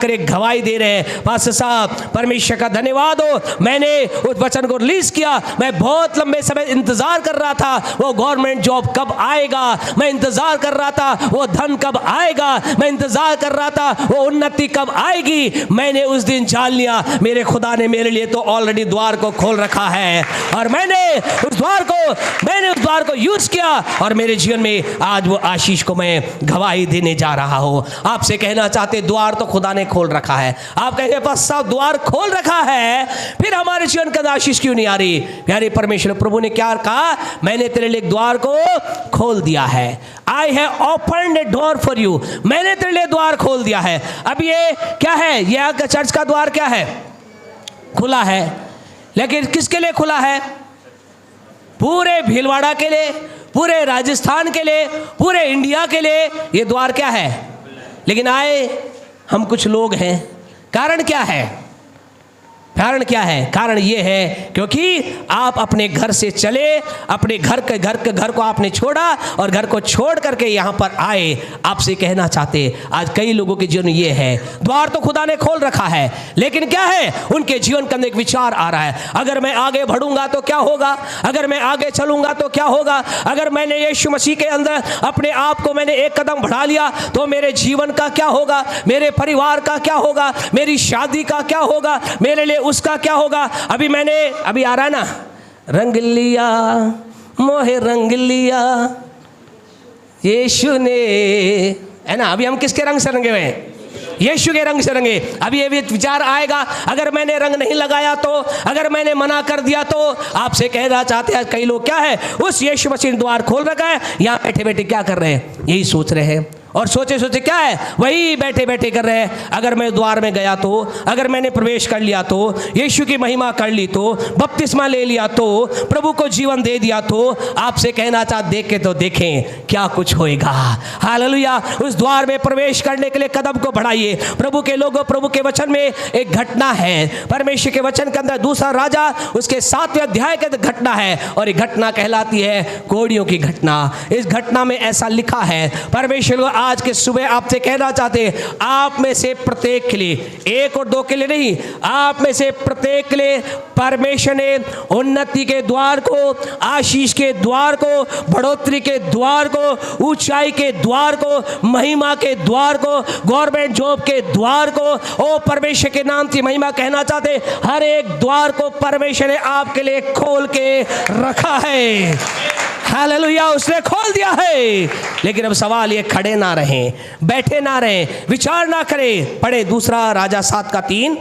करे गवाही दे रहे हैं। पास्टर साहब परमेश्वर का धन्यवाद हो, मैंने उस वचन को रिलीज किया। मैं बहुत लंबे समय इंतजार कर रहा था वो गवर्नमेंट जॉब कब आएगा, मैं इंतजार कर रहा था वो धन कब आएगा, मैं इंतजार कर रहा था वो उन्नति कब आएगी। मैंने उस दिन जान लिया मेरे खुदा ने मेरे लिए तो ऑलरेडी द्वार को खोल रखा है और मैंने उस द्वार को यूज किया और मेरे जीवन में आज वो आशीष को मैं गवाही देने जा रहा हूं। आपसे कहना चाहते द्वार तो खुदा ने खोल रखा है। आप कहेंगे पास साहब द्वार खोल रखा है फिर हमारे जीवन का आशीष क्यों नहीं आ रही? प्यारे परमेश्वर प्रभु ने क्या कहा? मैंने तेरे लिए द्वार को खोल दिया है। I have opened a door for you. मैंने तेरे लिए द्वार खोल दिया है। अब ये क्या है? यह चर्च का द्वार क्या है? खुला है। लेकिन किसके लिए खुला है? पूरे भीलवाड़ा के लिए, पूरे राजस्थान के लिए, पूरे इंडिया के लिए ये द्वार क्या है? लेकिन आए हम कुछ लोग हैं। कारण क्या है? कारण क्या है? कारण ये है क्योंकि आप अपने घर से चले, अपने घर को आपने छोड़ा और घर को छोड़ करके यहाँ पर आए। आपसे कहना चाहते आज कई लोगों के जीवन ये है, द्वार तो खुदा ने खोल रखा है लेकिन क्या है? उनके जीवन के अंदर एक विचार आ रहा है, अगर मैं आगे बढ़ूंगा तो क्या होगा, अगर मैं आगे चलूंगा तो क्या होगा, अगर मैंने यीशु मसीह के अंदर अपने आप को मैंने एक कदम बढ़ा लिया तो मेरे जीवन का क्या होगा, मेरे परिवार का क्या होगा, मेरी शादी का क्या होगा, मेरे लिए उसका क्या होगा। अभी आ रहा है ना, रंग लिया मोहे रंग लिया यीशु ने, है ना। अभी हम किसके रंग से रंगे हुए हैं? यीशु के रंग से रंगे। अभी ये विचार आएगा अगर मैंने रंग नहीं लगाया तो, अगर मैंने मना कर दिया तो। आपसे कहना चाहते हैं कई लोग क्या है, उस यीशु मसीह ने द्वार खोल रखा है, यहाँ बैठे बैठे क्या कर रहे हैं? यही सोच रहे हैं और सोचे सोचे क्या है, वही बैठे बैठे कर रहे हैं। अगर मैं द्वार में गया तो, अगर मैंने प्रवेश कर लिया तो, यीशु की महिमा कर ली तो, बपतिस्मा ले लिया तो, प्रभु को जीवन दे दिया तो। आपसे कहना चाहते देख के तो देखें क्या कुछ होएगा। हालेलुया। उस द्वार में प्रवेश करने के लिए कदम को बढ़ाइए। प्रभु के लोगों, प्रभु के वचन में एक घटना है, परमेश्वर के वचन के अंदर दूसरा राजा उसके 7वें अध्याय के घटना है और ये घटना कहलाती है कोड़ियों की घटना। इस घटना में ऐसा लिखा है, परमेश्वर आज के सुबह आपसे कहना चाहते हैं आप में से प्रत्येक के लिए, एक और दो के लिए नहीं, आप में से प्रत्येक के लिए परमेश्वर ने उन्नति के द्वार को, आशीष के द्वार को, बढ़ोतरी के द्वार को, ऊंचाई के द्वार को, महिमा के द्वार को, गवर्नमेंट जॉब के द्वार को, ओ परमेश्वर के नाम की महिमा कहना चाहते हर एक द्वार को परमेश्वर ने आपके लिए खोल के रखा है। हालेलुया। उसने खोल दिया है। लेकिन अब सवाल ये, खड़े ना रहें, बैठे ना रहें, विचार ना करें। पढ़े दूसरा राजा 7:3।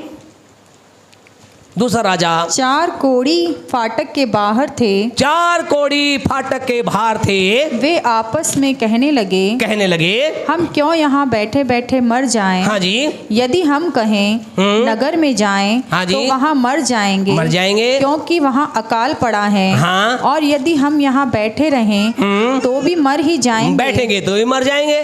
दूसरा राजा 4 कोढ़ी फाटक के बाहर थे। 4 कोढ़ी फाटक के बाहर थे। वे आपस में कहने लगे हम क्यों यहाँ बैठे बैठे मर जाएं? हाँ जी। यदि हम कहें नगर में जाएं, हाँ जी, तो वहाँ मर जाएंगे क्योंकि वहाँ अकाल पड़ा है। हाँ। और यदि हम यहाँ बैठे रहें तो भी मर ही जाएंगे, बैठेंगे तो भी मर जाएंगे।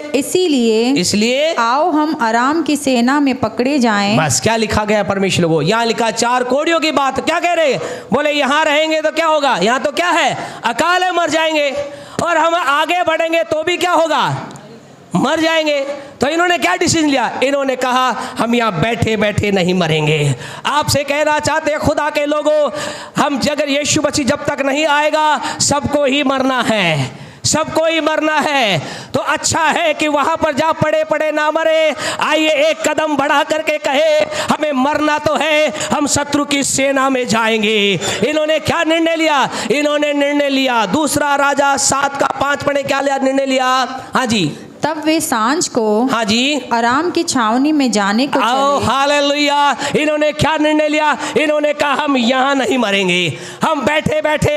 इसलिए आओ हम आराम की सेना में पकड़े जाएं। बस क्या लिखा गया परमेश्वर को? यहाँ लिखा 4 कोढ़ियों की बात। क्या कह रहे हैं? बोले यहाँ रहेंगे तो क्या होगा? यहाँ तो क्या है? अकाल है, मर जाएंगे। और हम आगे बढ़ेंगे तो भी क्या होगा? मर जाएंगे। तो इन्होंने क्या डिसीजन लिया? इन्होंने कहा हम यहाँ बैठे बैठे नहीं मरेंगे। आपसे कहना चाहते हैं खुदा के लोगों, हम अगर यीशु मसीह जब तक नहीं आएगा सबको ही मरना है, सबको ही मरना है। तो अच्छा है कि वहां पर जा पड़े पड़े ना मरे। आइए एक कदम बढ़ा करके कहे हमें मरना तो है, हम शत्रु की सेना में जाएंगे। इन्होंने क्या निर्णय लिया? इन्होंने निर्णय लिया दूसरा राजा 7:5 पढ़े। क्या लिया? निर्णय लिया। हाँ जी। तब वे सांझ को, हाँ जी, आराम की छावनी में जाने को चले। हालेलुया। इन्होंने क्या निर्णय लिया? इन्होंने कहा हम यहाँ नहीं मरेंगे, हम बैठे बैठे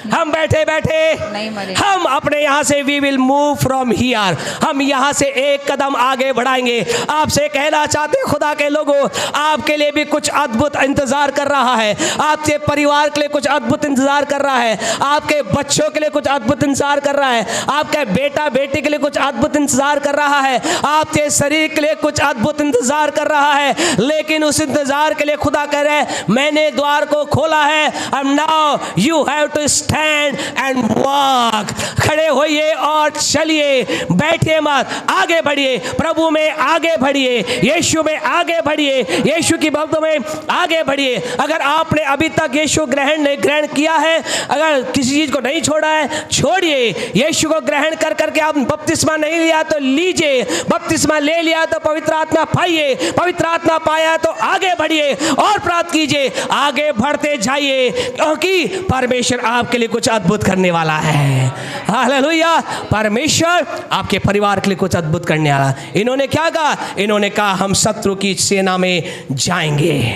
नहीं मरे, हम अपने यहाँ से we will move from here, हम यहाँ से एक कदम आगे बढ़ाएंगे। आपसे कहना चाहते खुदा के लोगों, आपके लिए भी कुछ अद्भुत इंतजार कर रहा है, आपके परिवार के लिए कुछ अद्भुत इंतजार कर रहा है, आपके बच्चों के लिए कुछ अद्भुत इंतजार कर रहा है, आपके बेटा बेटी के लिए कुछ अद्भुत इंतजार कर रहा है, आपके शरीर के लिए कुछ अद्भुत इंतजार कर रहा है। लेकिन उस इंतजार के लिए खुदा कह रहे हैं मैंने द्वार को खोला है, and now you have to stand and walk, खड़े होइए और चलिए, बैठिए मत, आगे बढ़िए, प्रभु में आगे बढ़िए, यीशु में आगे बढ़िए, यीशु की बातों में आगे बढ़िए। अगर आपने अभी तक यीशु ग्रहण किया है, अगर किसी चीज को नहीं छोड़ा है, छोड़िए। यीशु को ग्रहण कर करके आप बपतिस्मा नहीं लिया तो लीजिए, बपतिस्मा ले लिया तो पवित्र आत्मा पाइए, पवित्र आत्मा पाया तो आगे बढ़िए और प्राप्त कीजिए, आगे बढ़ते जाइए, क्योंकि परमेश्वर आपके लिए कुछ अद्भुत करने वाला है। हालेलुया। परमेश्वर आपके परिवार के लिए कुछ अद्भुत करने वाला। इन्होंने क्या कहा? इन्होंने कहा हम शत्रु की सेना में जाएंगे,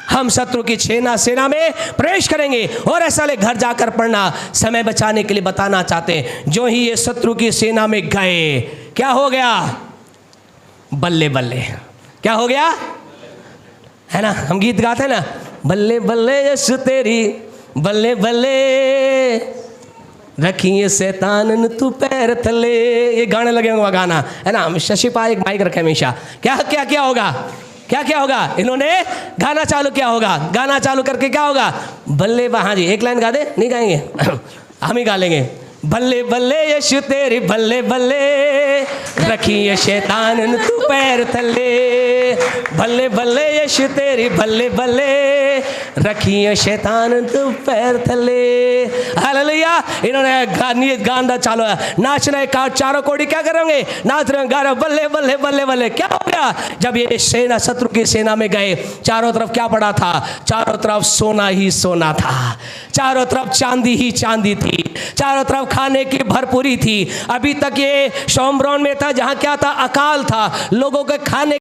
हम शत्रु की सेना में प्रवेश करेंगे। और ऐसा ले घर जाकर पढ़ना, समय बचाने के लिए बताना चाहते हैं। जो ही ये शत्रु की सेना में गए, क्या हो गया? बल्ले बल्ले। क्या हो गया? है ना, हम गीत गाते हैं ना, बल्ले बल्ले यीशु तेरी बल्ले बल्ले, रखिए शैतान न तू पैर तले। ये गाने लगे होंगे, गाना है ना। शशि पा एक माइक रखे हमेशा। क्या क्या क्या होगा? क्या क्या होगा? इन्होंने गाना चालू किया होगा, गाना चालू करके क्या होगा? बल्ले हाँ जी, एक लाइन गा दे, नहीं गाएंगे हम ही गा लेंगे। बल्ले बल्ले यीशु तेरी बल्ले बल्ले, रखिए शैतान न तू पैर तले, बल्ले बल्ले यीशु तेरी बल्ले बल्ले, रखिए शैतान न तू पैर तले। हालेलुया। इन्होंने गाना चालू है, नाच रहे, चारों कोड़ी क्या करेंगे? नाच रहे, गा रहे, बल्ले बल्ले बल्ले बल्ले। क्या हो गया? जब ये सेना शत्रु की सेना में गए, चारों तरफ क्या पड़ा था? चारों तरफ सोना ही सोना था, चारों तरफ चांदी ही चांदी थी, चारों तरफ खाने की भरपूरी थी। अभी तक ये शोम्रोन में था जहाँ क्या था? अकाल था, लोगों के खाने